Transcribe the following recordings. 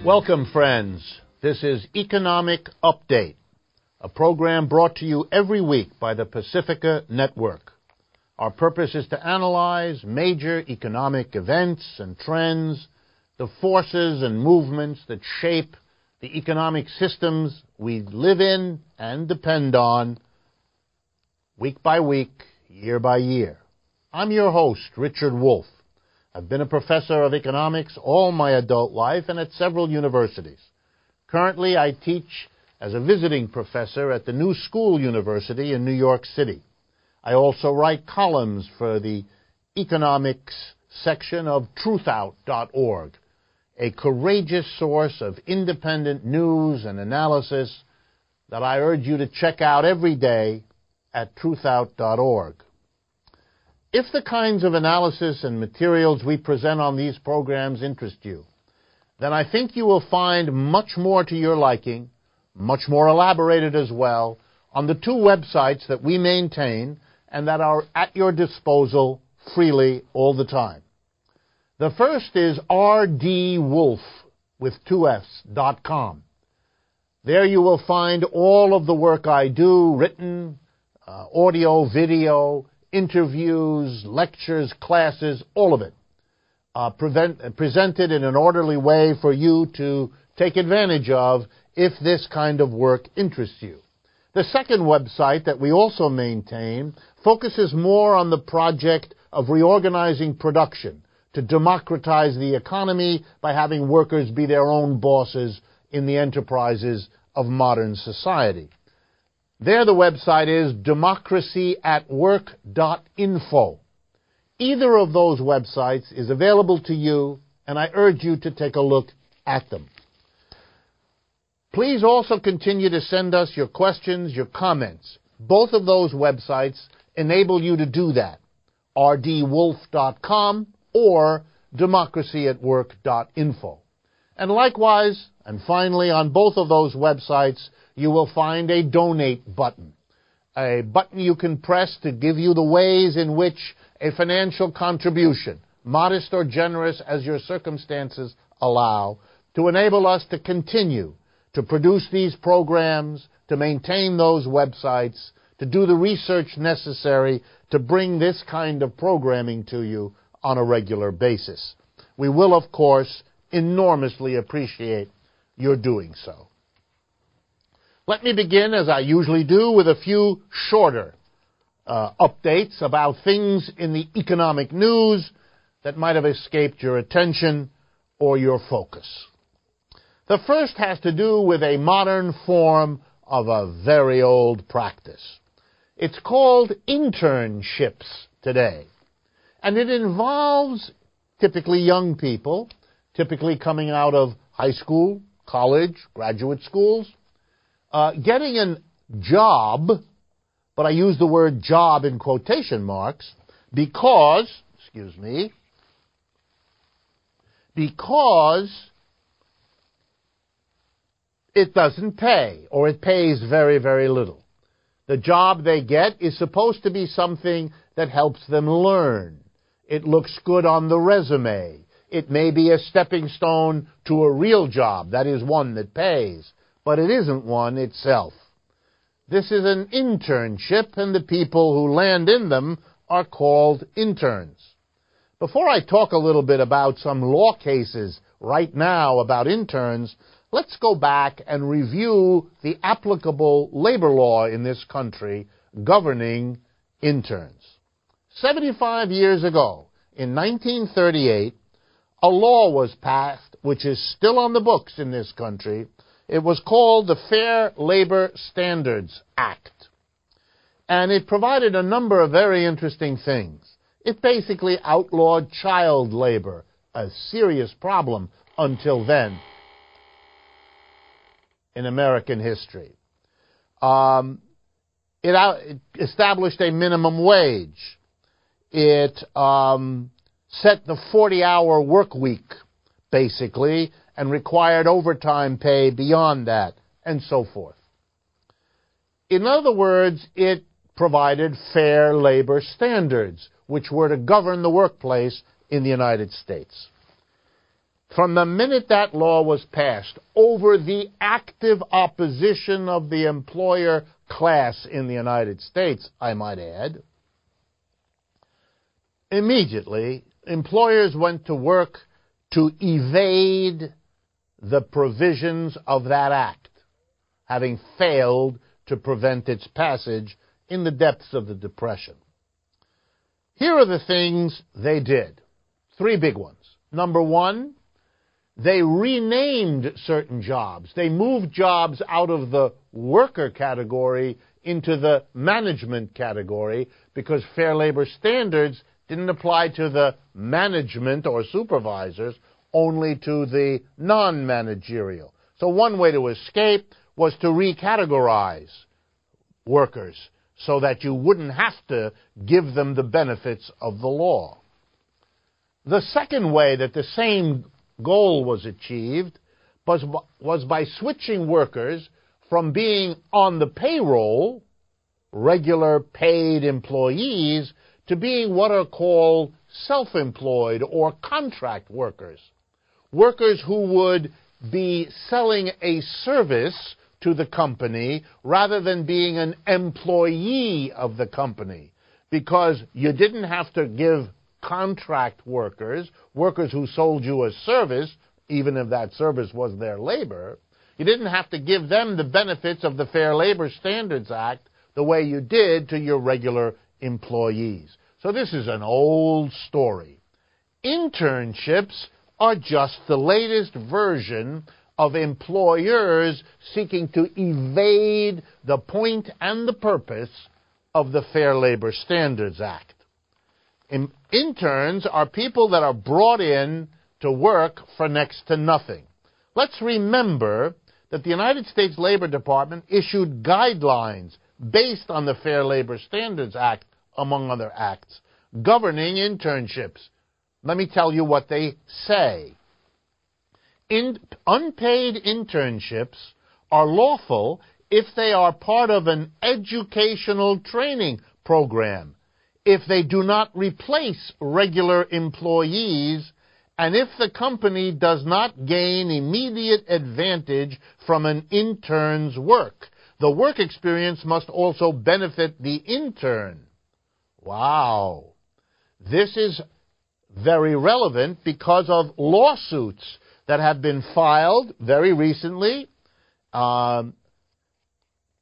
Welcome, friends. This is Economic Update, a program brought to you every week by the Pacifica Network. Our purpose is to analyze major economic events and trends, the forces and movements that shape the economic systems we live in and depend on week by week, year by year. I'm your host, Richard Wolff. I've been a professor of economics all my adult life and at several universities. Currently, I teach as a visiting professor at the New School University in New York City. I also write columns for the economics section of truthout.org, a courageous source of independent news and analysis that I urge you to check out every day at truthout.org. If the kinds of analysis and materials we present on these programs interest you, then I think you will find much more to your liking, much more elaborated as well, on the two websites that we maintain and that are at your disposal freely all the time. The first is rdwolff, with two Fs.com. There you will find all of the work I do, written, audio, video, interviews, lectures, classes, all of it, presented in an orderly way for you to take advantage of if this kind of work interests you. The second website that we also maintain focuses more on the project of reorganizing production to democratize the economy by having workers be their own bosses in the enterprises of modern society. There the website is democracyatwork.info. Either of those websites is available to you, and I urge you to take a look at them. Please also continue to send us your questions, your comments. Both of those websites enable you to do that, rdwolff.com or democracyatwork.info. And likewise, and finally, on both of those websites, you will find a donate button, a button you can press to give you the ways in which a financial contribution, modest or generous as your circumstances allow, to enable us to continue to produce these programs, to maintain those websites, to do the research necessary to bring this kind of programming to you on a regular basis. We will, of course, enormously appreciate your doing so. Let me begin, as I usually do, with a few shorter updates about things in the economic news that might have escaped your attention or your focus. The first has to do with a modern form of a very old practice. It's called internships today, and it involves typically young people, typically coming out of high school, college, graduate schools, getting a job, but I use the word job in quotation marks, because it doesn't pay, or it pays very, very little. The job they get is supposed to be something that helps them learn. It looks good on the resume. It may be a stepping stone to a real job, that is one that pays, but it isn't one itself. This is an internship, and the people who land in them are called interns. Before I talk a little bit about some law cases right now about interns, let's go back and review the applicable labor law in this country governing interns. 75 years ago, in 1938, a law was passed, which is still on the books in this country. It was called the Fair Labor Standards Act. And it provided a number of very interesting things. It basically outlawed child labor, a serious problem until then in American history. It established a minimum wage. It set the 40-hour work week, basically, and required overtime pay beyond that, and so forth. In other words, it provided fair labor standards, which were to govern the workplace in the United States. from the minute that law was passed, over the active opposition of the employer class in the United States, I might add, immediately employers went to work to evade the provisions of that act, having failed to prevent its passage in the depths of the Depression. Here are the things they did. Three big ones. Number one, they renamed certain jobs. They moved jobs out of the worker category into the management category because Fair Labor Standards didn't apply to the management or supervisors, only to the non-managerial. So one way to escape was to recategorize workers so that you wouldn't have to give them the benefits of the law. The second way that the same goal was achieved was by switching workers from being on the payroll, regular paid employees, to being what are called self-employed or contract workers. Workers who would be selling a service to the company rather than being an employee of the company, because you didn't have to give contract workers, workers who sold you a service, even if that service was their labor, you didn't have to give them the benefits of the Fair Labor Standards Act the way you did to your regular employees. So this is an old story. Internships are just the latest version of employers seeking to evade the point and the purpose of the Fair Labor Standards Act. Interns are people that are brought in to work for next to nothing. Let's remember that the United States Labor Department issued guidelines based on the Fair Labor Standards Act, among other acts, governing internships. Let me tell you what they say. Unpaid internships are lawful if they are part of an educational training program, if they do not replace regular employees, and if the company does not gain immediate advantage from an intern's work. The work experience must also benefit the intern. Wow. This is very relevant because of lawsuits that have been filed very recently in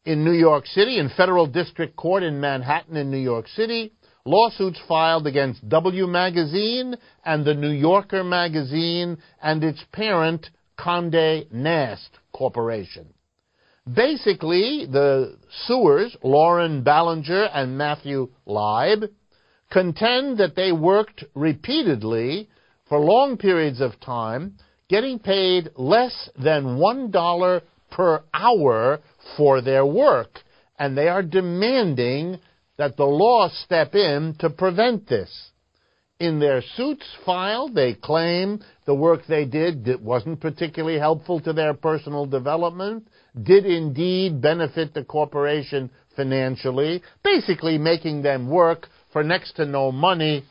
New York City, in Federal District Court in Manhattan in New York City, lawsuits filed against W Magazine and the New Yorker magazine and its parent, Condé Nast Corporation. Basically, the suers, Lauren Ballinger and Matthew Leib, contend that they worked repeatedly for long periods of time, getting paid less than $1 per hour for their work, and they are demanding that the law step in to prevent this. In their suits filed, they claim the work they did wasn't particularly helpful to their personal development, did indeed benefit the corporation financially, basically making them work for next to no money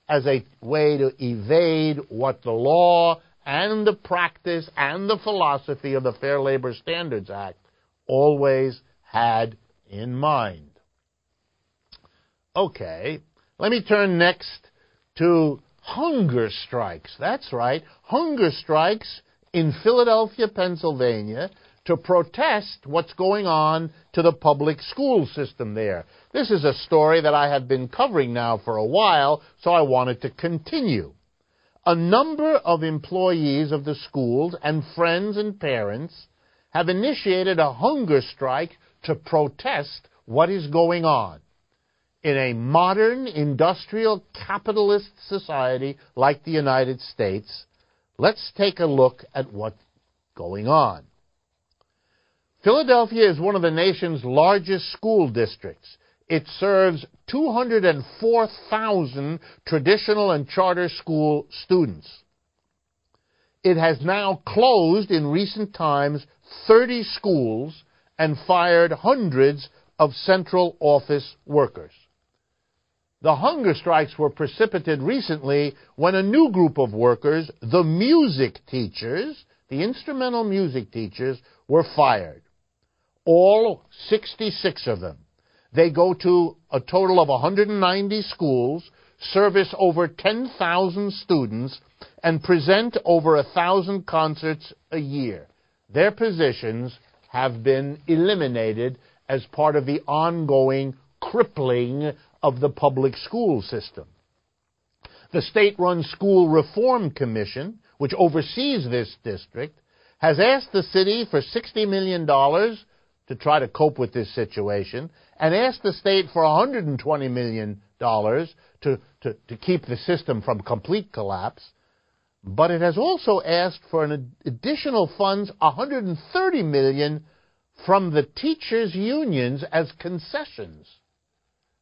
as a way to evade what the law and the practice and the philosophy of the Fair Labor Standards Act always had in mind. Okay, let me turn next to hunger strikes. That's right, hunger strikes in Philadelphia, Pennsylvania, to protest what's going on to the public school system there. This is a story that I have been covering now for a while, so I wanted to continue. A number of employees of the schools and friends and parents have initiated a hunger strike to protest what is going on. In a modern, industrial, capitalist society like the United States, let's take a look at what's going on. Philadelphia is one of the nation's largest school districts. It serves 204,000 traditional and charter school students. It has now closed in recent times 30 schools and fired hundreds of central office workers. The hunger strikes were precipitated recently when a new group of workers, the music teachers, the instrumental music teachers, were fired. All 66 of them. They go to a total of 190 schools, service over 10,000 students, and present over 1,000 concerts a year. Their positions have been eliminated as part of the ongoing crippling of the public school system. The state-run School Reform Commission, which oversees this district, has asked the city for $60 million to try to cope with this situation, and asked the state for $120 million to keep the system from complete collapse. But it has also asked for an additional funds, $130 million, from the teachers' unions as concessions.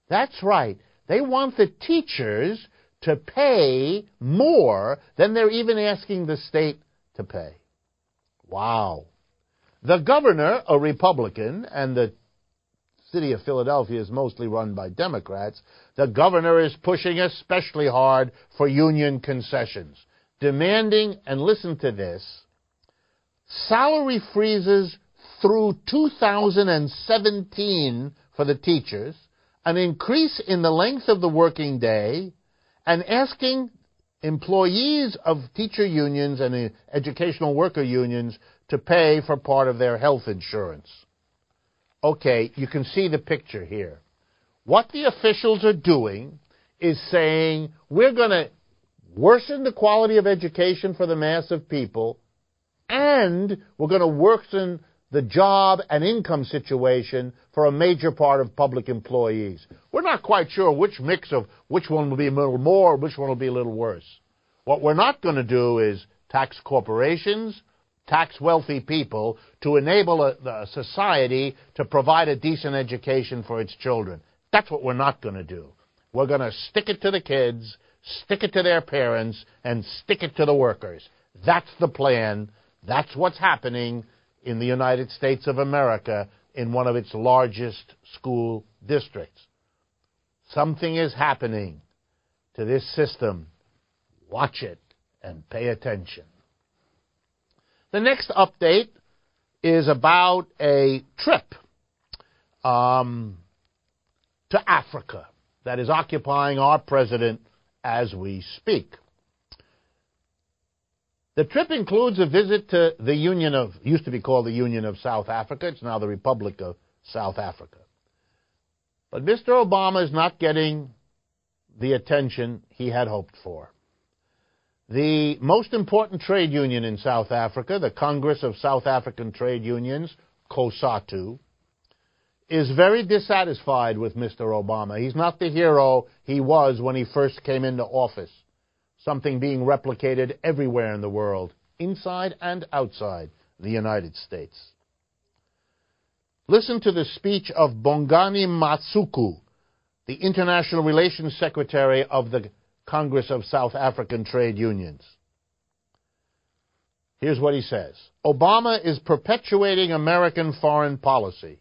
That's right. They want the teachers to pay more than they're even asking the state to pay. Wow. The governor, a Republican, and the city of Philadelphia is mostly run by Democrats, the governor is pushing especially hard for union concessions, demanding, and listen to this, salary freezes through 2017 for the teachers, an increase in the length of the working day, and asking employees of teacher unions and educational worker unions to pay for part of their health insurance. Okay, you can see the picture here. What the officials are doing is saying, we're going to worsen the quality of education for the mass of people, and we're going to worsen the job and income situation for a major part of public employees. We're not quite sure which mix of which one will be a little more, which one will be a little worse. What we're not going to do is tax corporations, tax wealthy people to enable a society to provide a decent education for its children. That's what we're not going to do. We're going to stick it to the kids, stick it to their parents, and stick it to the workers. That's the plan. That's what's happening in the United States of America in one of its largest school districts. Something is happening to this system. Watch it and pay attention. The next update is about a trip to Africa that is occupying our president as we speak. The trip includes a visit to the used to be called the Union of South Africa. It's now the Republic of South Africa. But Mr. Obama is not getting the attention he had hoped for. The most important trade union in South Africa, the Congress of South African Trade Unions, COSATU, is very dissatisfied with Mr. Obama. He's not the hero he was when he first came into office, something being replicated everywhere in the world, inside and outside the United States. Listen to the speech of Bongani Masuku, the International Relations Secretary of the Congress of South African Trade Unions. Here's what he says. Obama is perpetuating American foreign policy.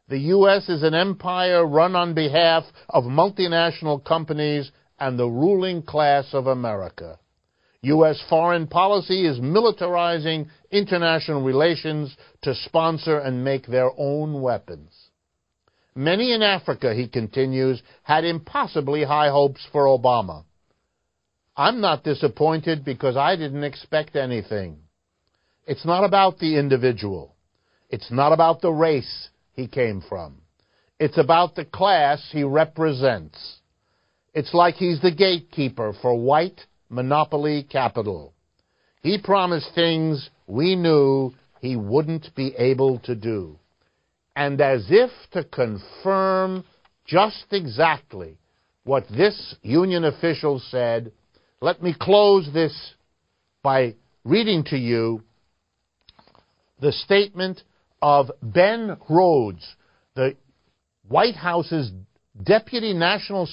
The U.S. is an empire run on behalf of multinational companies and the ruling class of America. U.S. foreign policy is militarizing international relations to sponsor and make their own weapons. Many in Africa, he continues, had impossibly high hopes for Obama. I'm not disappointed because I didn't expect anything. It's not about the individual. It's not about the race he came from. It's about the class he represents. It's like he's the gatekeeper for white monopoly capital. He promised things we knew he wouldn't be able to do. And as if to confirm just exactly what this union official said, let me close this by reading to you the statement of Ben Rhodes, the White House's Deputy National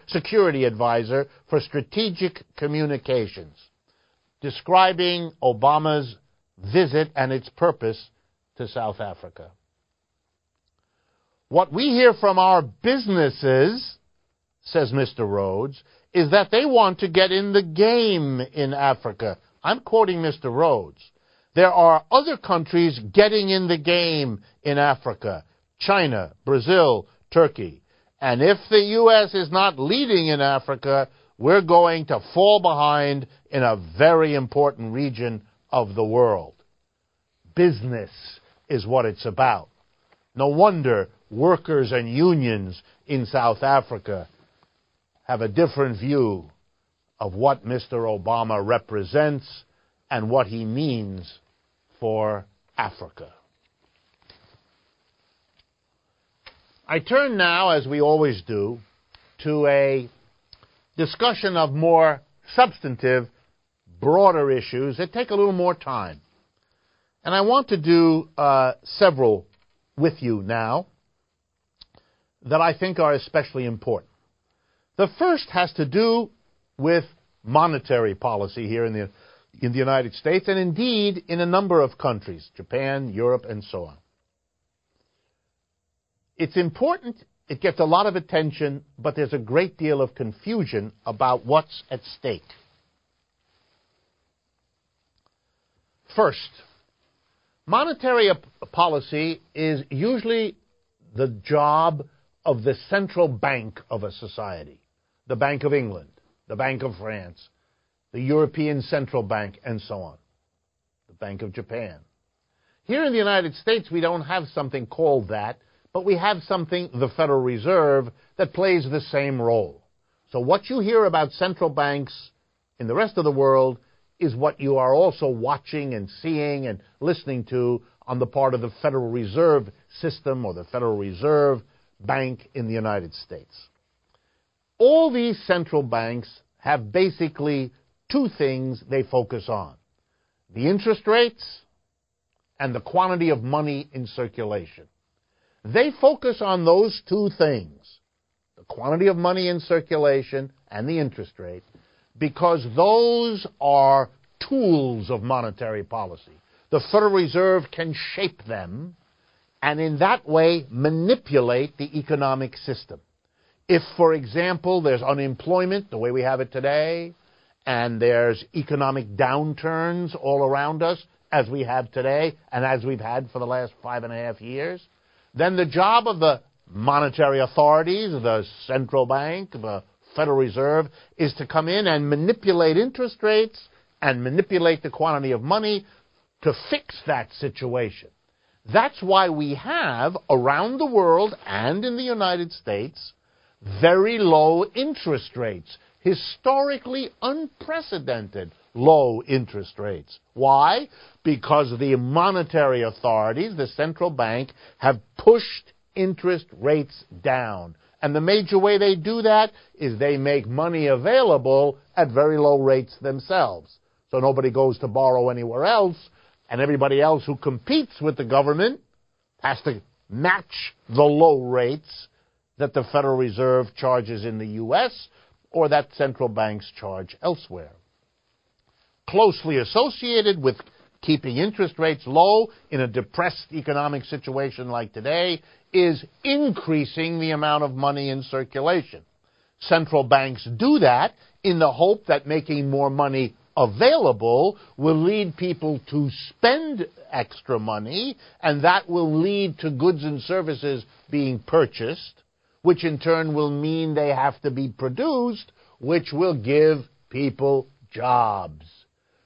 Security Advisor for Strategic Communications, describing Obama's visit and its purpose to South Africa. What we hear from our businesses says Mr. Rhodes, is that they want to get in the game in Africa. I'm quoting Mr. Rhodes. There are other countries getting in the game in Africa: China, Brazil, Turkey. And if the U.S. is not leading in Africa, we're going to fall behind in a very important region of the world. Business is what it's about. No wonder workers and unions in South Africa have a different view of what Mr. Obama represents and what he means for Africa. I turn now, as we always do, to a discussion of more substantive, broader issues that take a little more time. And I want to do several with you now that I think are especially important. The first has to do with monetary policy here in the United States, and indeed in a number of countries, Japan, Europe, and so on. It's important, it gets a lot of attention, but there's a great deal of confusion about what's at stake. First, monetary policy is usually the job of the central bank of a society. The Bank of England, the Bank of France, the European Central Bank, and so on. The Bank of Japan. Here in the United States, we don't have something called that, but we have something, the Federal Reserve, that plays the same role. So what you hear about central banks in the rest of the world is what you are also watching and seeing and listening to on the part of the Federal Reserve System or the Federal Reserve Bank in the United States. All these central banks have basically two things they focus on: the interest rates and the quantity of money in circulation. They focus on those two things, the quantity of money in circulation and the interest rate, because those are tools of monetary policy. The Federal Reserve can shape them and in that way manipulate the economic system. If, for example, there's unemployment the way we have it today, and there's economic downturns all around us, as we have today and as we've had for the last 5.5 years, then the job of the monetary authorities, the central bank, the Federal Reserve, is to come in and manipulate interest rates and manipulate the quantity of money to fix that situation. That's why we have, around the world and in the United States, very low interest rates, historically unprecedented low interest rates. Why? Because the monetary authorities, the central bank, have pushed interest rates down. And the major way they do that is they make money available at very low rates themselves. So nobody goes to borrow anywhere else, and everybody else who competes with the government has to match the low rates that the Federal Reserve charges in the U.S. or that central banks charge elsewhere. Closely associated with keeping interest rates low in a depressed economic situation like today is increasing the amount of money in circulation. Central banks do that in the hope that making more money available will lead people to spend extra money, and that will lead to goods and services being purchased, which in turn will mean they have to be produced, which will give people jobs.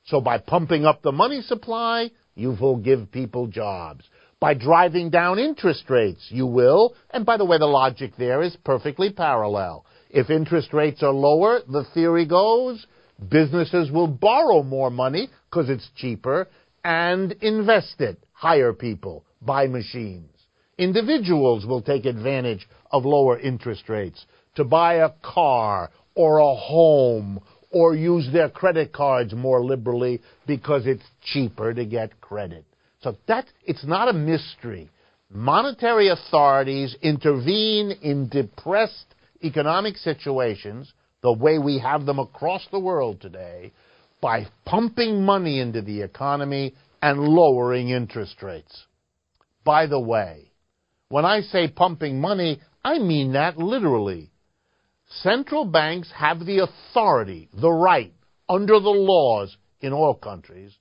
So by pumping up the money supply, you will give people jobs. By driving down interest rates, you will, and by the way, the logic there is perfectly parallel. If interest rates are lower, the theory goes, businesses will borrow more money because it's cheaper and invest it, hire people, buy machines. Individuals will take advantage of lower interest rates to buy a car or a home or use their credit cards more liberally because it's cheaper to get credit. So it's not a mystery. Monetary authorities intervene in depressed economic situations, the way we have them across the world today, by pumping money into the economy and lowering interest rates. By the way, when I say pumping money, I mean that literally. Central banks have the authority, the right, under the laws in all countries,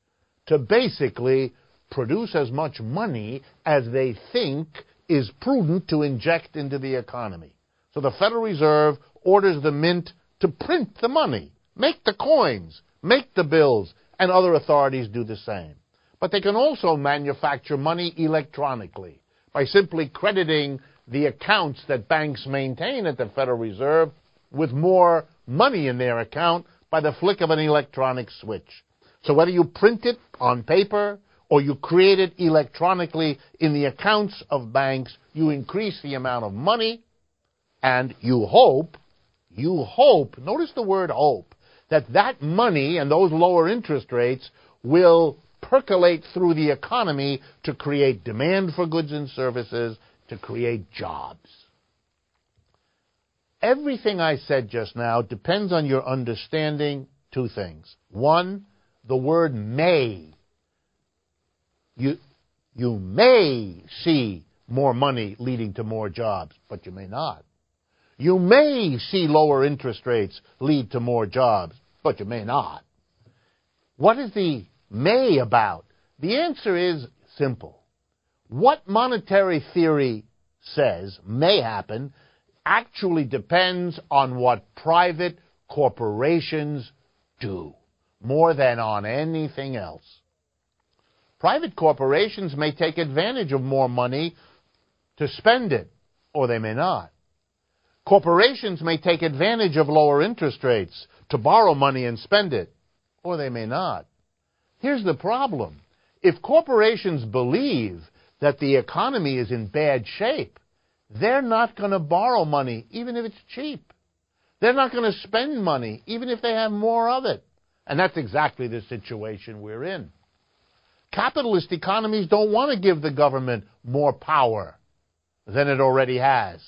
to basically produce as much money as they think is prudent to inject into the economy. So the Federal Reserve orders the mint to print the money, make the coins, make the bills, and other authorities do the same. But they can also manufacture money electronically by simply crediting the accounts that banks maintain at the Federal Reserve with more money in their account by the flick of an electronic switch. So whether you print it on paper or you create it electronically in the accounts of banks, you increase the amount of money, and you hope, notice the word hope, that money and those lower interest rates will percolate through the economy to create demand for goods and services, to create jobs. Everything I said just now depends on your understanding two things. One, the word may. You may see more money leading to more jobs, but you may not. You may see lower interest rates lead to more jobs, but you may not. What is the may about? The answer is simple. What monetary theory says may happen actually depends on what private corporations do, more than on anything else. Private corporations may take advantage of more money to spend it, or they may not. Corporations may take advantage of lower interest rates to borrow money and spend it, or they may not. Here's the problem. If corporations believe that the economy is in bad shape, they're not going to borrow money, even if it's cheap. They're not going to spend money, even if they have more of it. And that's exactly the situation we're in. Capitalist economies don't want to give the government more power than it already has.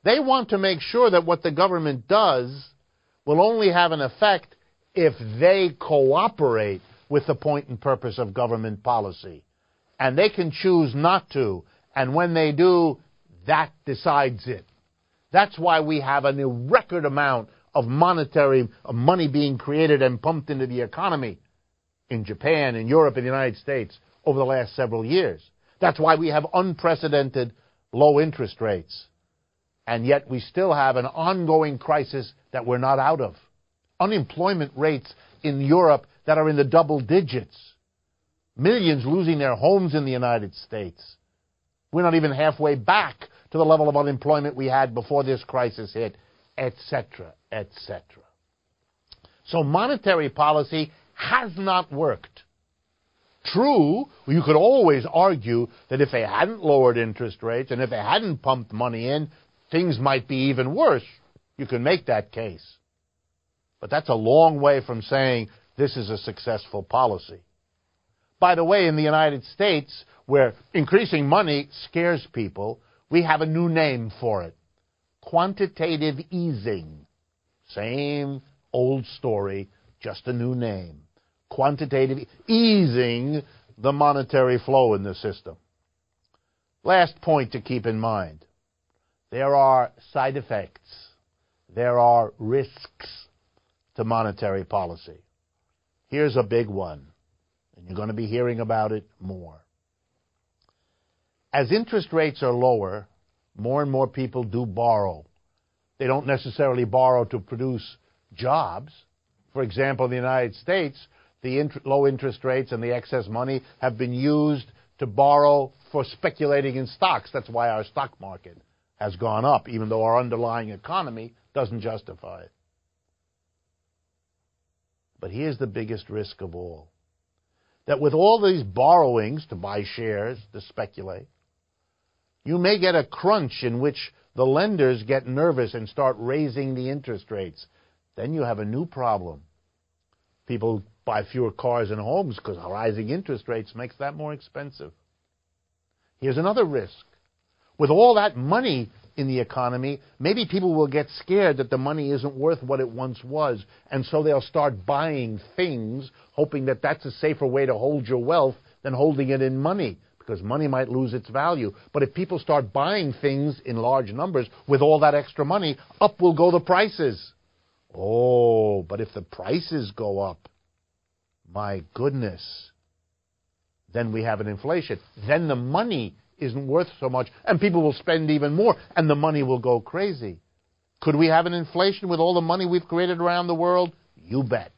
They want to make sure that what the government does will only have an effect if they cooperate with the point and purpose of government policy. And they can choose not to. And when they do, that decides it. That's why we have a record amount of monetary money being created and pumped into the economy in Japan, in Europe, in the United States over the last several years. That's why we have unprecedented low interest rates. And yet we still have an ongoing crisis that we're not out of. Unemployment rates in Europe that are in the double digits. Millions losing their homes in the United States. We're not even halfway back to the level of unemployment we had before this crisis hit, etc., etc. So monetary policy has not worked. True, you could always argue that if they hadn't lowered interest rates and if they hadn't pumped money in, things might be even worse. You can make that case. But that's a long way from saying this is a successful policy. By the way, in the United States, where increasing money scares people, we have a new name for it. Quantitative easing. Same old story, just a new name. Quantitative easing the monetary flow in the system. Last point to keep in mind. There are side effects. There are risks to monetary policy. Here's a big one, and you're going to be hearing about it more. As interest rates are lower, more and more people do borrow. They don't necessarily borrow to produce jobs. For example, in the United States, the low interest rates and the excess money have been used to borrow for speculating in stocks. That's why our stock market has gone up, even though our underlying economy doesn't justify it. But here's the biggest risk of all. That with all these borrowings to buy shares, to speculate, you may get a crunch in which the lenders get nervous and start raising the interest rates. Then you have a new problem. People buy fewer cars and homes because rising interest rates makes that more expensive. Here's another risk. With all that money in the economy, maybe people will get scared that the money isn't worth what it once was, and so they'll start buying things, hoping that that's a safer way to hold your wealth than holding it in money, because money might lose its value. But if people start buying things in large numbers with all that extra money, up will go the prices. Oh, but if the prices go up, my goodness, then we have an inflation. Then the money isn't worth so much, and people will spend even more, and the money will go crazy. Could we have an inflation with all the money we've created around the world? You bet.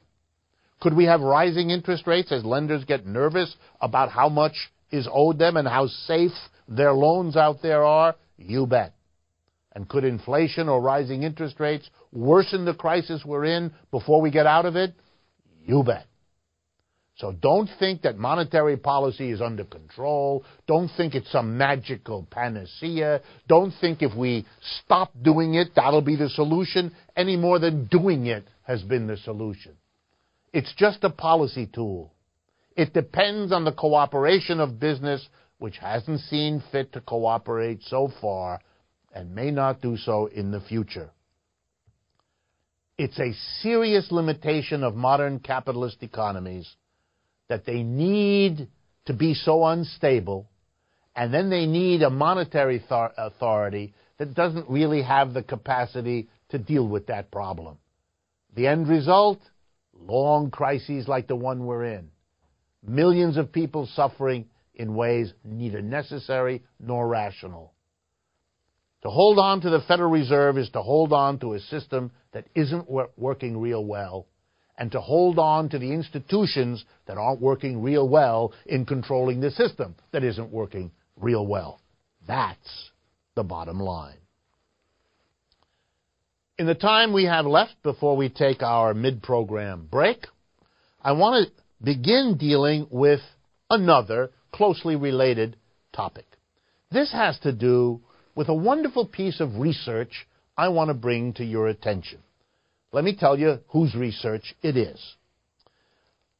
Could we have rising interest rates as lenders get nervous about how much is owed them and how safe their loans out there are? You bet. And could inflation or rising interest rates worsen the crisis we're in before we get out of it? You bet. So don't think that monetary policy is under control. Don't think it's some magical panacea. Don't think if we stop doing it, that'll be the solution, any more than doing it has been the solution. It's just a policy tool. It depends on the cooperation of business, which hasn't seen fit to cooperate so far and may not do so in the future. It's a serious limitation of modern capitalist economies that they need to be so unstable, and then they need a monetary authority that doesn't really have the capacity to deal with that problem. The end result? Long crises like the one we're in. Millions of people suffering in ways neither necessary nor rational. To hold on to the Federal Reserve is to hold on to a system that isn't working real well, and to hold on to the institutions that aren't working real well in controlling the system that isn't working real well. That's the bottom line. In the time we have left before we take our mid-program break, I want to begin dealing with another closely related topic. This has to do with a wonderful piece of research I want to bring to your attention. Let me tell you whose research it is.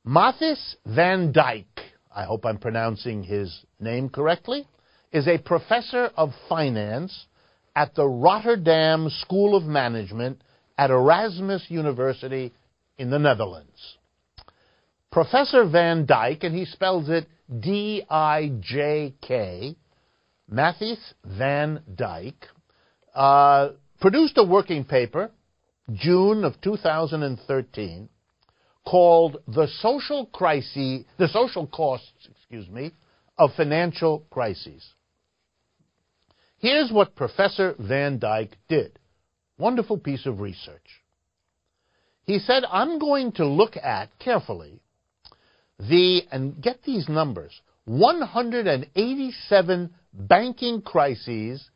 Matthijs van Dijk, I hope I'm pronouncing his name correctly, is a professor of finance at the Rotterdam School of Management at Erasmus University in the Netherlands. Professor van Dijk, and he spells it D-I-J-K, Matthijs van Dijk, produced a working paper June of 2013, called The Social Costs, of Financial Crises. Here's what Professor van Dijk did. Wonderful piece of research. He said, I'm going to look at carefully and get these numbers, 187 banking crises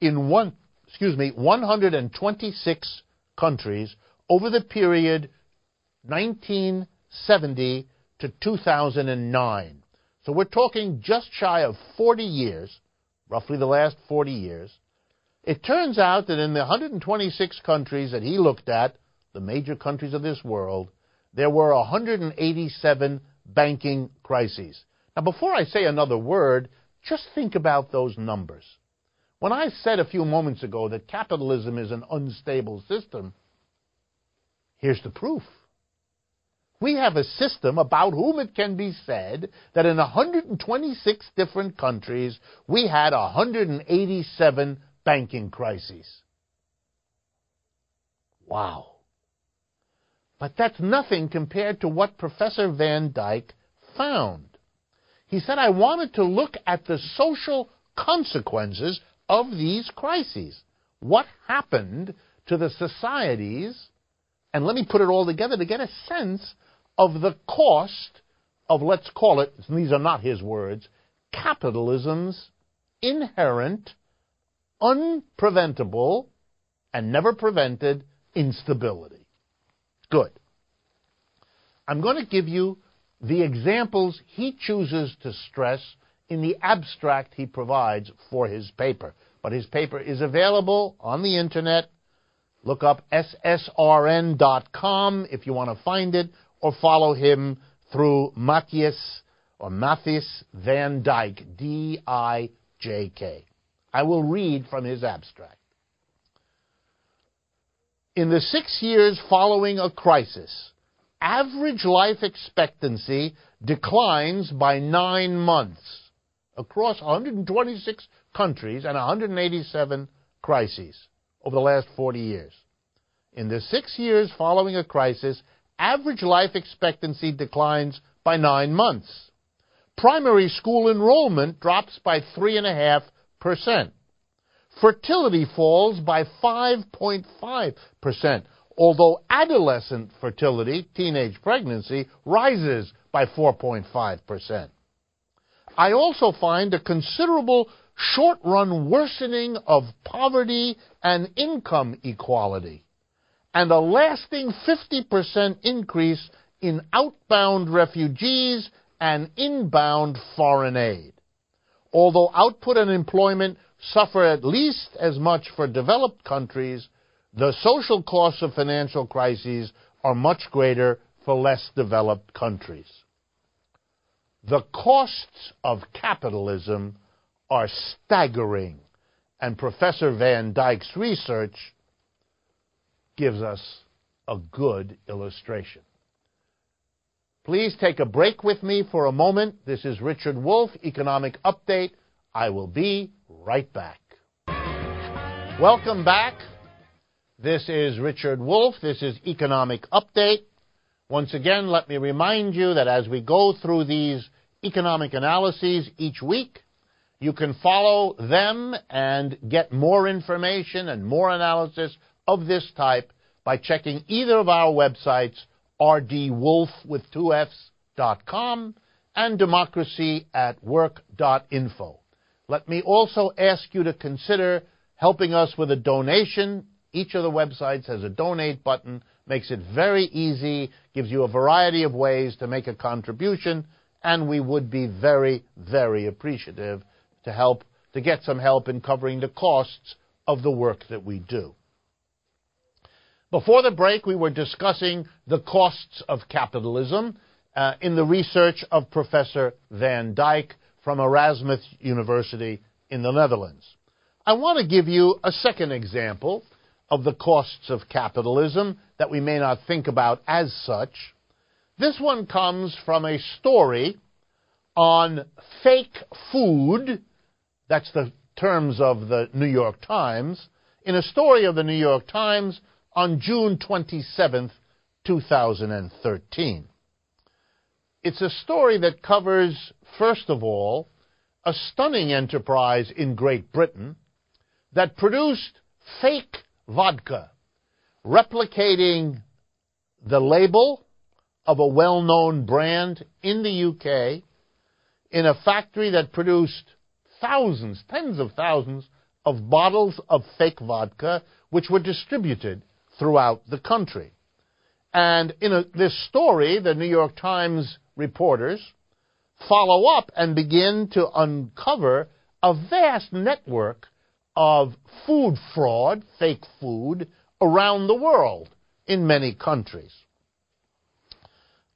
in 126 countries over the period 1970 to 2009. So we're talking just shy of 40 years, roughly the last 40 years. It turns out that in the 126 countries that he looked at, the major countries of this world, there were 187 banking crises. Now, before I say another word, just think about those numbers. When I said a few moments ago that capitalism is an unstable system, here's the proof. We have a system about whom it can be said that in 126 different countries, we had 187 banking crises. Wow. But that's nothing compared to what Professor van Dijk found. He said, I wanted to look at the social consequences of these crises. What happened to the societies? And let me put it all together to get a sense of the cost of, let's call it, these are not his words, capitalism's inherent, unpreventable, and never prevented instability. Good. I'm going to give you the examples he chooses to stress in the abstract he provides for his paper. But his paper is available on the Internet. Look up ssrn.com if you want to find it, or follow him through Matthijs van Dijk, D-I-J-K. I will read from his abstract. In the 6 years following a crisis, average life expectancy declines by 9 months. across 126 countries and 187 crises over the last 40 years. In the 6 years following a crisis, average life expectancy declines by 9 months. Primary school enrollment drops by 3.5%. Fertility falls by 5.5%, although adolescent fertility, teenage pregnancy, rises by 4.5%. I also find a considerable short-run worsening of poverty and income equality, and a lasting 50% increase in outbound refugees and inbound foreign aid. Although output and employment suffer at least as much for developed countries, the social costs of financial crises are much greater for less developed countries. The costs of capitalism are staggering, and Professor Van Dijk's research gives us a good illustration. Please take a break with me for a moment. This is Richard Wolff, Economic Update. I will be right back. Welcome back. This is Richard Wolff. This is Economic Update. Once again, let me remind you that as we go through these economic analyses each week, you can follow them and get more information and more analysis of this type by checking either of our websites, rdwolf.com and democracyatwork.info. Let me also ask you to consider helping us with a donation. Each of the websites has a donate button, makes it very easy, gives you a variety of ways to make a contribution, and we would be very, very appreciative to get some help in covering the costs of the work that we do. Before the break, we were discussing the costs of capitalism in the research of Professor Van Dijk from Erasmus University in the Netherlands. I want to give you a second example of the costs of capitalism that we may not think about as such. This one comes from a story on fake food. That's the terms of the New York Times. In a story of the New York Times on June 27th, 2013. It's a story that covers, first of all, a stunning enterprise in Great Britain that produced fake vodka, replicating the label of a well-known brand in the UK in a factory that produced thousands, tens of thousands of bottles of fake vodka, which were distributed throughout the country. And in this story, the New York Times reporters follow up and begin to uncover a vast network of food fraud, fake food, around the world in many countries.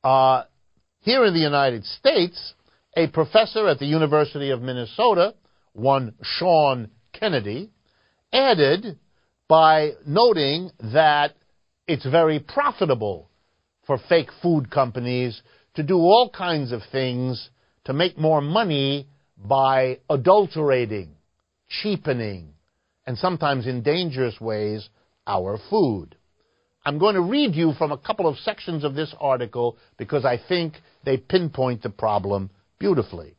Here in the United States, a professor at the University of Minnesota, one Sean Kennedy, added by noting that it's very profitable for fake food companies to do all kinds of things to make more money by adulterating, cheapening, and sometimes in dangerous ways, our food. I'm going to read you from a couple of sections of this article because I think they pinpoint the problem beautifully.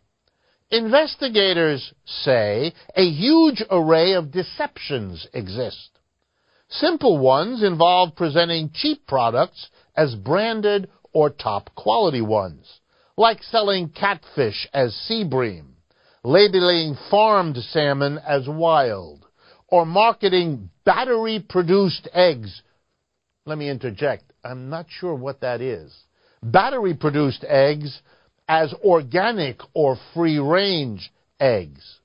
Investigators say a huge array of deceptions exist. Simple ones involve presenting cheap products as branded or top-quality ones, like selling catfish as sea bream, labeling farmed salmon as wild, or marketing battery-produced eggs. Let me interject. I'm not sure what that is. Battery-produced eggs as organic or free-range eggs.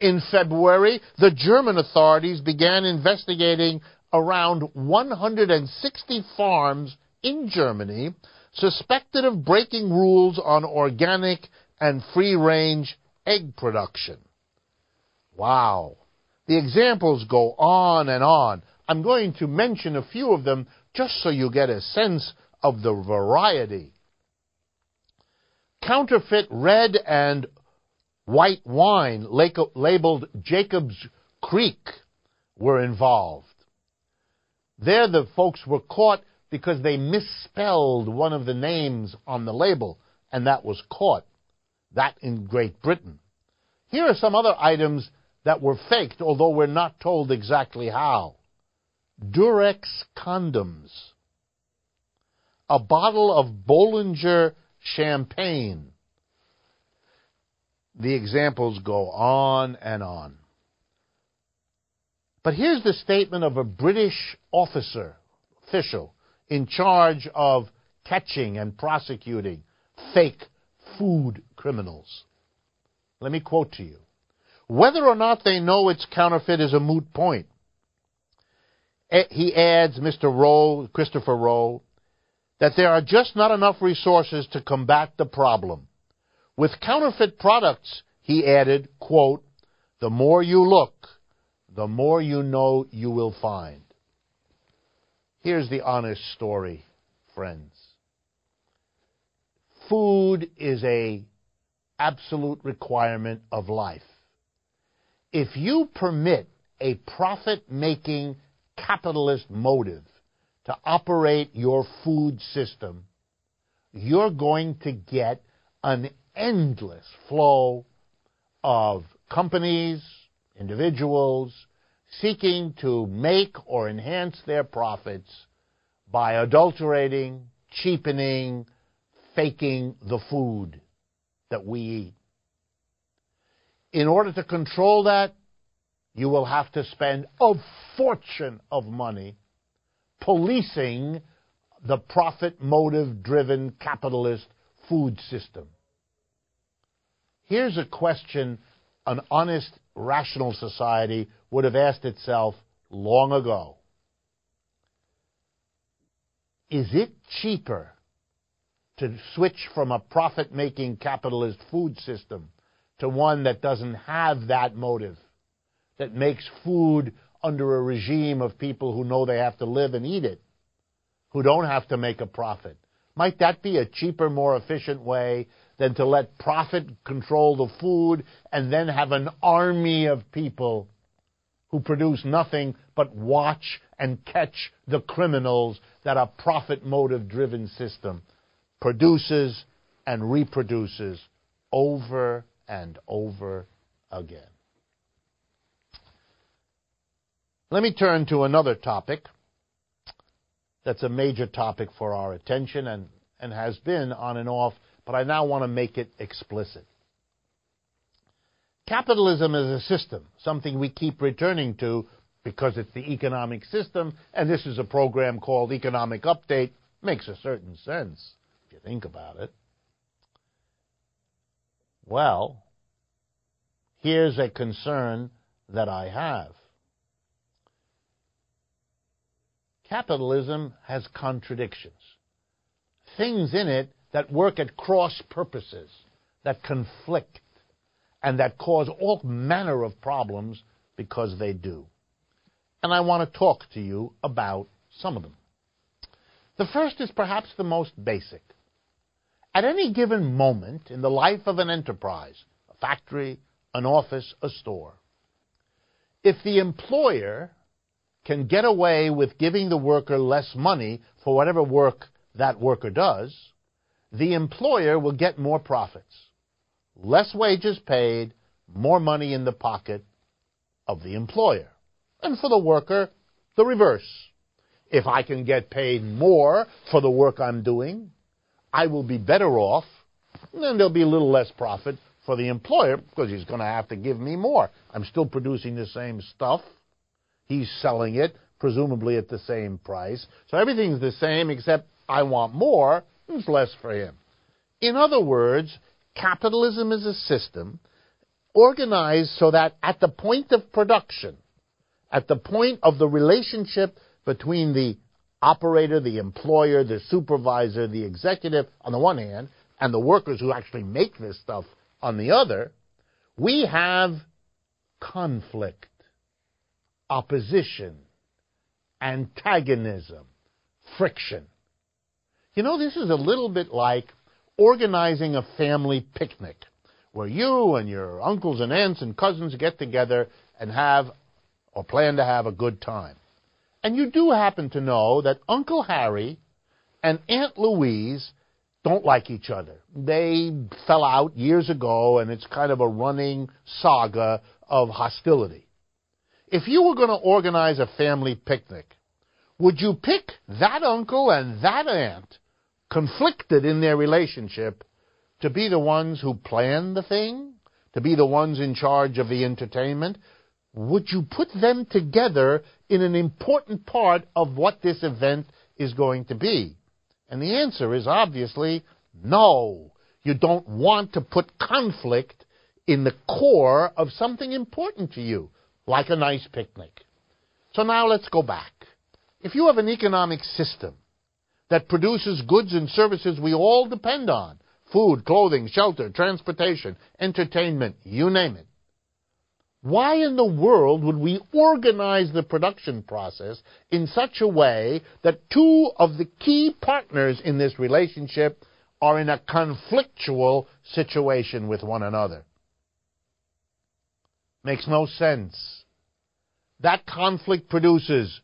In February, the German authorities began investigating around 160 farms in Germany suspected of breaking rules on organic and free-range egg production. Wow. The examples go on and on. I'm going to mention a few of them just so you get a sense of the variety. Counterfeit red and white wine labeled Jacob's Creek were involved. There the folks were caught because they misspelled one of the names on the label, and that was caught. That in Great Britain. Here are some other items that were faked, although we're not told exactly how. Durex condoms. A bottle of Bollinger champagne. The examples go on and on. But here's the statement of a British official in charge of catching and prosecuting fake food criminals. Let me quote to you. Whether or not they know it's counterfeit is a moot point. He adds, Christopher Rowe, that there are just not enough resources to combat the problem. With counterfeit products, he added, quote, the more you look, the more you know you will find. Here's the honest story, friends. Food is an absolute requirement of life. If you permit a profit-making capitalist motive to operate your food system, you're going to get an endless flow of companies, individuals, seeking to make or enhance their profits by adulterating, cheapening, faking the food that we eat. In order to control that, you will have to spend a fortune of money policing the profit motive-driven capitalist food system. Here's a question an honest, rational society would have asked itself long ago. Is it cheaper to switch from a profit-making capitalist food system to one that doesn't have that motive, that makes food under a regime of people who know they have to live and eat it, who don't have to make a profit? Might that be a cheaper, more efficient way than to let profit control the food and then have an army of people who produce nothing but watch and catch the criminals that a profit motive-driven system produces and reproduces over and over again? Let me turn to another topic that's a major topic for our attention and has been on and off, but I now want to make it explicit. Capitalism is a system, something we keep returning to because it's the economic system, and this is a program called Economic Update. Makes a certain sense if you think about it. Well, here's a concern that I have. Capitalism has contradictions, things in it that work at cross purposes, that conflict, and that cause all manner of problems because they do. And I want to talk to you about some of them. The first is perhaps the most basic. At any given moment in the life of an enterprise, a factory, an office, a store, if the employer can get away with giving the worker less money for whatever work that worker does, the employer will get more profits. Less wages paid, more money in the pocket of the employer. And for the worker, the reverse. If I can get paid more for the work I'm doing, I will be better off, and then there'll be a little less profit for the employer because he's going to have to give me more. I'm still producing the same stuff. He's selling it, presumably at the same price. So everything's the same except I want more, it's less for him. In other words, capitalism is a system organized so that at the point of production, at the point of the relationship between the operator, the employer, the supervisor, the executive on the one hand, and the workers who actually make this stuff on the other, we have conflict, opposition, antagonism, friction. You know, this is a little bit like organizing a family picnic where you and your uncles and aunts and cousins get together and have or plan to have a good time. And you do happen to know that Uncle Harry and Aunt Louise don't like each other. They fell out years ago, and it's kind of a running saga of hostility. If you were going to organize a family picnic, would you pick that uncle and that aunt, conflicted in their relationship, to be the ones who plan the thing, to be the ones in charge of the entertainment? Would you put them together in an important part of what this event is going to be? And the answer is obviously no. You don't want to put conflict in the core of something important to you, like a nice picnic. So now let's go back. If you have an economic system that produces goods and services we all depend on, food, clothing, shelter, transportation, entertainment, you name it, why in the world would we organize the production process in such a way that two of the key partners in this relationship are in a conflictual situation with one another? Makes no sense. That conflict produces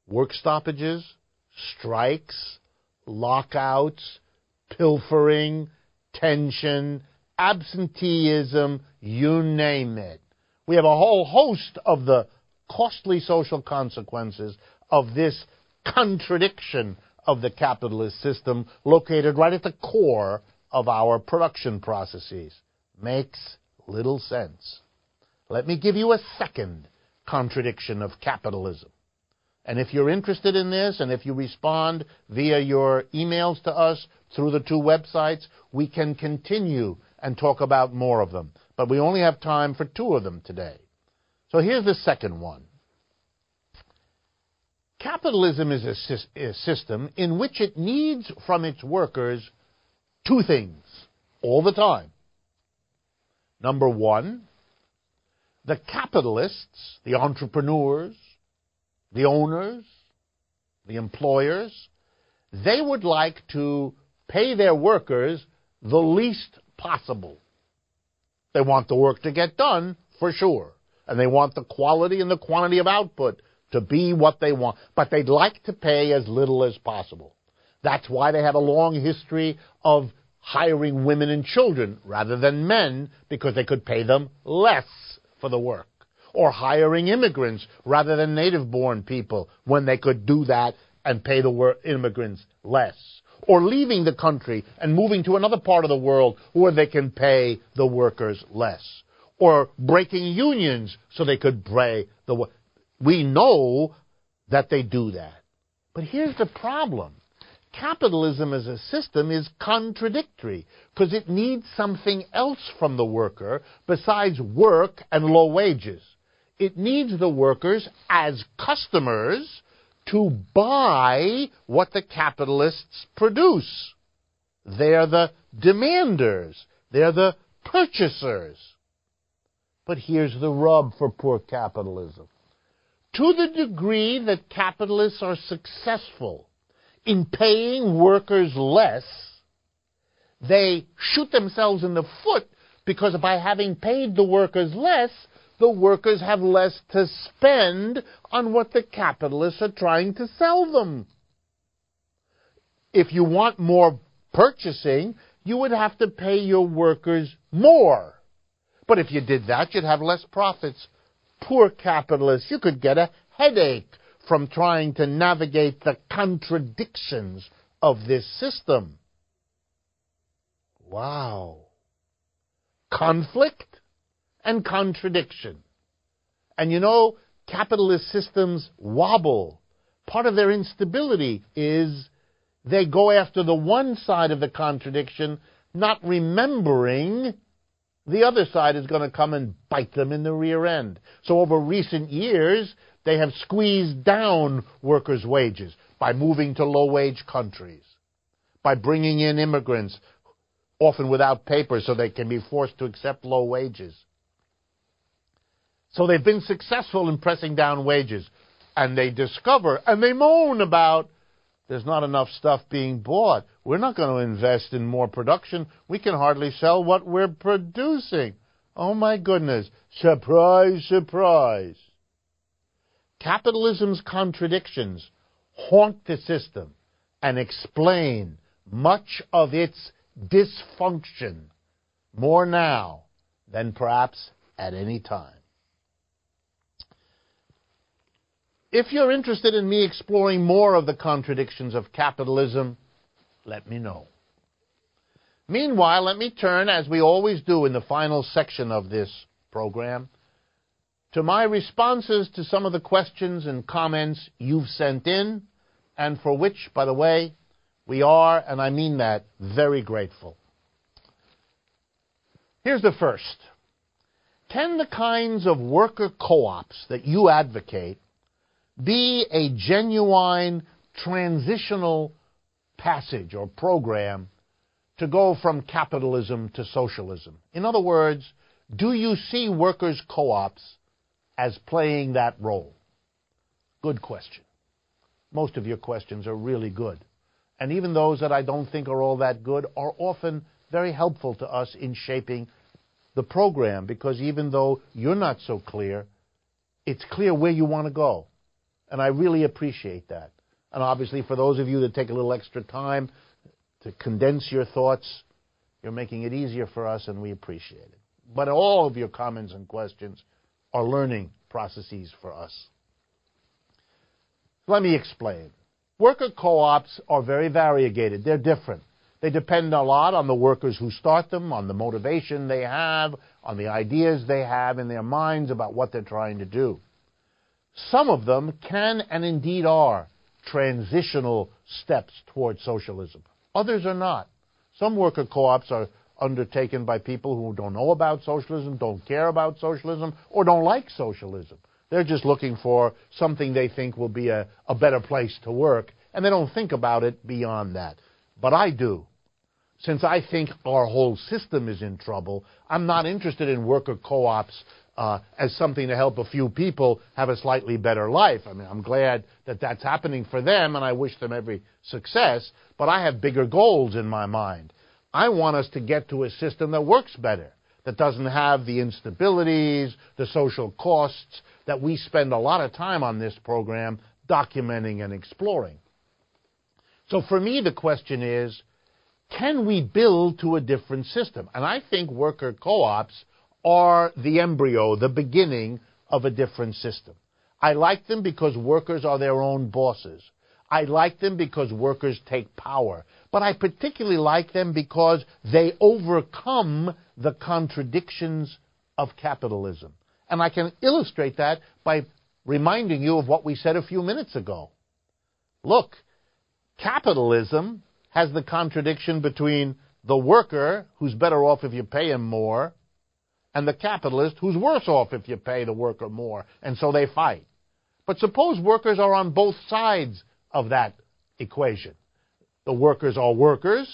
work stoppages, strikes, lockouts, pilfering, tension, absenteeism, you name it. We have a whole host of the costly social consequences of this contradiction of the capitalist system located right at the core of our production processes. Makes little sense. Let me give you a second contradiction of capitalism. And if you're interested in this, and if you respond via your emails to us through the two websites, we can continue and talk about more of them. But we only have time for two of them today. So here's the second one. Capitalism is a system in which it needs from its workers two things all the time. Number one, the capitalists, the entrepreneurs, the owners, the employers, they would like to pay their workers the least possible. They want the work to get done, for sure. And they want the quality and the quantity of output to be what they want. But they'd like to pay as little as possible. That's why they have a long history of hiring women and children rather than men, because they could pay them less for the work. Or hiring immigrants rather than native-born people when they could do that and pay the immigrants less. Or leaving the country and moving to another part of the world where they can pay the workers less. Or breaking unions so they could pay the workers. We know that they do that. But here's the problem. Capitalism as a system is contradictory because it needs something else from the worker besides work and low wages. It needs the workers as customers to buy what the capitalists produce. They're the demanders. They're the purchasers. But here's the rub for poor capitalism. To the degree that capitalists are successful in paying workers less, they shoot themselves in the foot because by having paid the workers less, the workers have less to spend on what the capitalists are trying to sell them. If you want more purchasing, you would have to pay your workers more. But if you did that, you'd have less profits. Poor capitalists, you could get a headache from trying to navigate the contradictions of this system. Wow. Conflict and contradiction. And you know, capitalist systems wobble. Part of their instability is they go after the one side of the contradiction, not remembering the other side is going to come and bite them in the rear end. So over recent years, they have squeezed down workers' wages by moving to low-wage countries, by bringing in immigrants, often without papers, so they can be forced to accept low wages. So they've been successful in pressing down wages, and they discover, and they moan about There's not enough stuff being bought. We're not going to invest in more production. We can hardly sell what we're producing. Oh my goodness. Surprise, surprise. Capitalism's contradictions haunt the system and explain much of its dysfunction more now than perhaps at any time. If you're interested in me exploring more of the contradictions of capitalism, let me know. Meanwhile, let me turn, as we always do in the final section of this program, to my responses to some of the questions and comments you've sent in, and for which, by the way, we are, and I mean that, very grateful. Here's the first. Can the kinds of worker co-ops that you advocate be a genuine transitional passage or program to go from capitalism to socialism? In other words, do you see workers' co-ops as playing that role? Good question. Most of your questions are really good. And even those that I don't think are all that good are often very helpful to us in shaping the program, because even though you're not so clear, it's clear where you want to go. And I really appreciate that. And obviously, for those of you that take a little extra time to condense your thoughts, you're making it easier for us, and we appreciate it. But all of your comments and questions are learning processes for us. Let me explain. Worker co-ops are very variegated. They're different. They depend a lot on the workers who start them, on the motivation they have, on the ideas they have in their minds about what they're trying to do. Some of them can and indeed are transitional steps towards socialism. Others are not. Some worker co-ops are undertaken by people who don't know about socialism, don't care about socialism, or don't like socialism. They're just looking for something they think will be a better place to work, and they don't think about it beyond that. But I do. Since I think our whole system is in trouble, I'm not interested in worker co-ops as something to help a few people have a slightly better life. I mean, I'm glad that that's happening for them, and I wish them every success, but I have bigger goals in my mind. I want us to get to a system that works better, that doesn't have the instabilities, the social costs that we spend a lot of time on this program documenting and exploring. So for me, the question is, can we build to a different system? And I think worker co-ops are the embryo, the beginning of a different system. I like them because workers are their own bosses. I like them because workers take power. But I particularly like them because they overcome the contradictions of capitalism. And I can illustrate that by reminding you of what we said a few minutes ago. Look, capitalism has the contradiction between the worker, who's better off if you pay him more, and the capitalist, who's worse off if you pay the worker more, and so they fight. But suppose workers are on both sides of that equation. The workers are workers,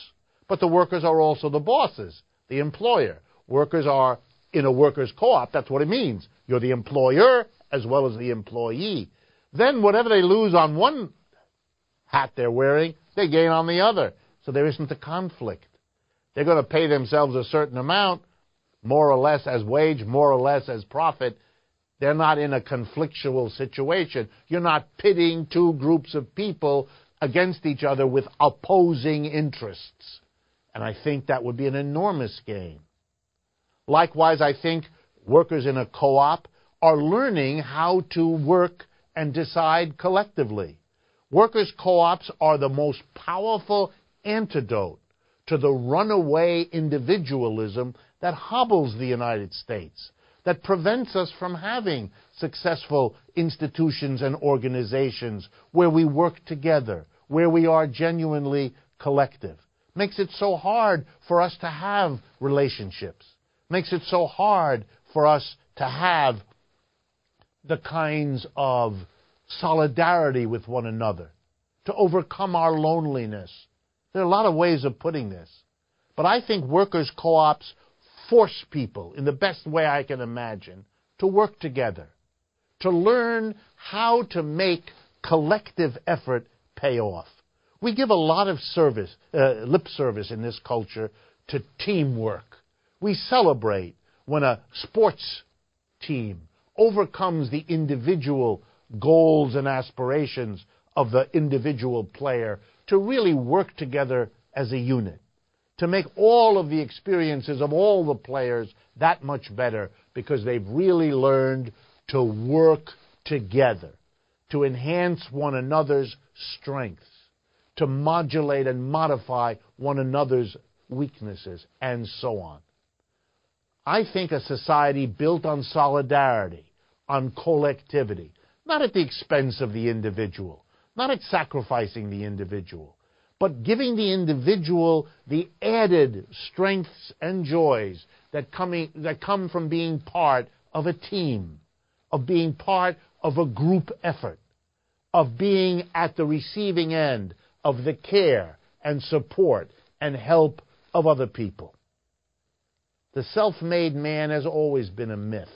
but the workers are also the bosses, the employer. Workers are in a workers' co-op. That's what it means. You're the employer as well as the employee. Then whatever they lose on one hat they're wearing, they gain on the other. So there isn't a conflict. They're going to pay themselves a certain amount, more or less as wage, more or less as profit. They're not in a conflictual situation. You're not pitting two groups of people against each other with opposing interests. And I think that would be an enormous gain. Likewise, I think workers in a co-op are learning how to work and decide collectively. Workers' co-ops are the most powerful antidote to the runaway individualism that hobbles the United States, that prevents us from having successful institutions and organizations where we work together, where we are genuinely collective. Makes it so hard for us to have relationships. Makes it so hard for us to have the kinds of solidarity with one another, to overcome our loneliness. There are a lot of ways of putting this. But I think workers' co-ops force people, in the best way I can imagine, to work together, to learn how to make collective effort pay off. We give a lot of lip service in this culture to teamwork. We celebrate when a sports team overcomes the individual goals and aspirations of the individual player to really work together as a unit, to make all of the experiences of all the players that much better because they've really learned to work together, to enhance one another's strengths, to modulate and modify one another's weaknesses, and so on. I think a society built on solidarity, on collectivity, not at the expense of the individual, not at sacrificing the individual, but giving the individual the added strengths and joys that come from being part of a team, of being part of a group effort, of being at the receiving end of the care and support and help of other people. The self-made man has always been a myth.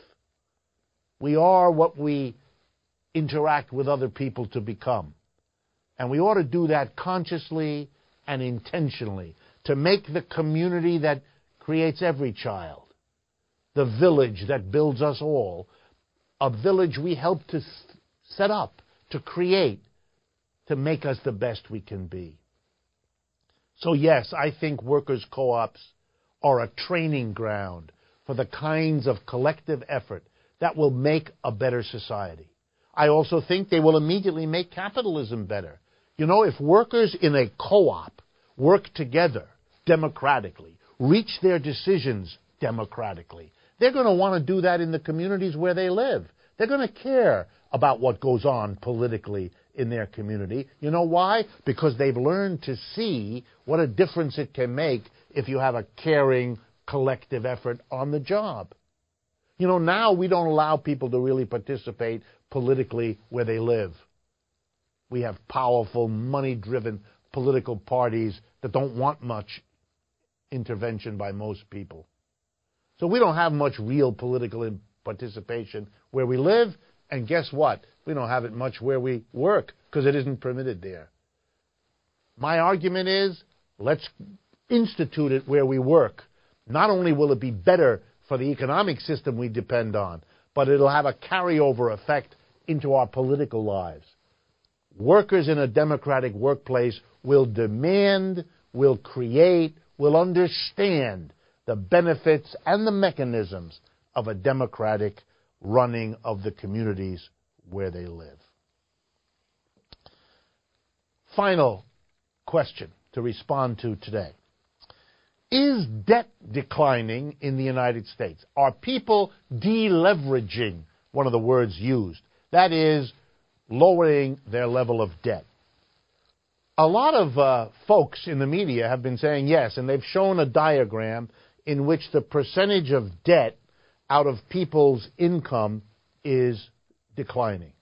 We are what we interact with other people to become. And we ought to do that consciously and intentionally to make the community that creates every child, the village that builds us all, a village we help to set up, to create, to make us the best we can be. So yes, I think workers' co-ops are a training ground for the kinds of collective effort that will make a better society. I also think they will immediately make capitalism better. You know, if workers in a co-op work together democratically, reach their decisions democratically, they're going to want to do that in the communities where they live. They're going to care about what goes on politically in their community. You know why? Because they've learned to see what a difference it can make if you have a caring collective effort on the job. You know, now we don't allow people to really participate politically where they live. We have powerful, money-driven political parties that don't want much intervention by most people. So we don't have much real political participation where we live, and guess what? We don't have it much where we work because it isn't permitted there. My argument is, let's institute it where we work. Not only will it be better for the economic system we depend on, but it'll have a carryover effect into our political lives. Workers in a democratic workplace will demand, will create, will understand the benefits and the mechanisms of a democratic running of the communities where they live. Final question to respond to today. Is debt declining in the United States? Are people deleveraging, one of the words used? That is, lowering their level of debt. A lot of folks in the media have been saying yes, and they've shown a diagram in which the percentage of debt out of people's income is declining.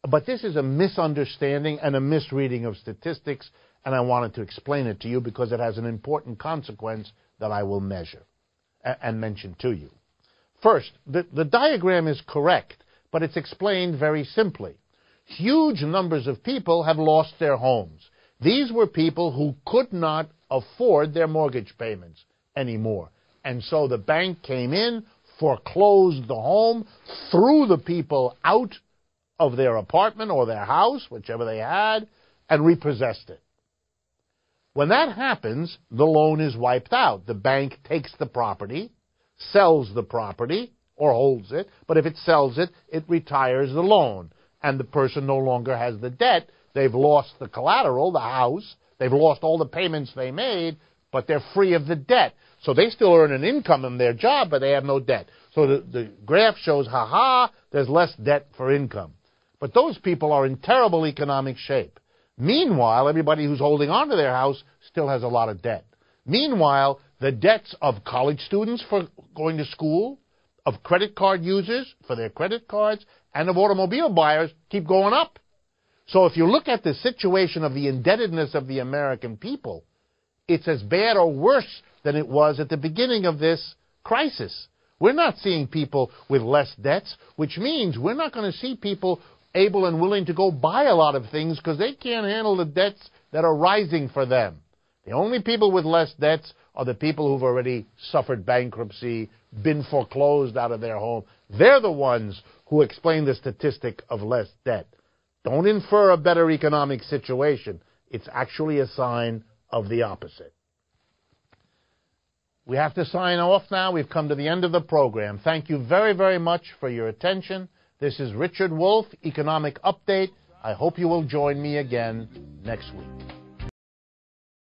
But this is a misunderstanding and a misreading of statistics, and I wanted to explain it to you because it has an important consequence that I will measure and mention to you. First, the diagram is correct, but it's explained very simply. Huge numbers of people have lost their homes. These were people who could not afford their mortgage payments anymore. And so the bank came in, foreclosed the home, threw the people out of their apartment or their house, whichever they had, and repossessed it. When that happens, the loan is wiped out. The bank takes the property, sells the property, or holds it, but if it sells it, it retires the loan, and the person no longer has the debt. They've lost the collateral, the house, they've lost all the payments they made, but they're free of the debt. So they still earn an income in their job, but they have no debt. So the graph shows, there's less debt for income. But those people are in terrible economic shape. Meanwhile, everybody who's holding on to their house still has a lot of debt. Meanwhile, the debts of college students for going to school, of credit card users for their credit cards, and of automobile buyers keep going up. So if you look at the situation of the indebtedness of the American people, it's as bad or worse than it was at the beginning of this crisis. We're not seeing people with less debts, which means we're not going to see people able and willing to go buy a lot of things because they can't handle the debts that are rising for them. The only people with less debts are the people who've already suffered bankruptcy, been foreclosed out of their home. They're the ones who explain the statistic of less debt. Don't infer a better economic situation. It's actually a sign of the opposite. We have to sign off now. We've come to the end of the program. Thank you very, very much for your attention. This is Richard Wolff, Economic Update. I hope you will join me again next week.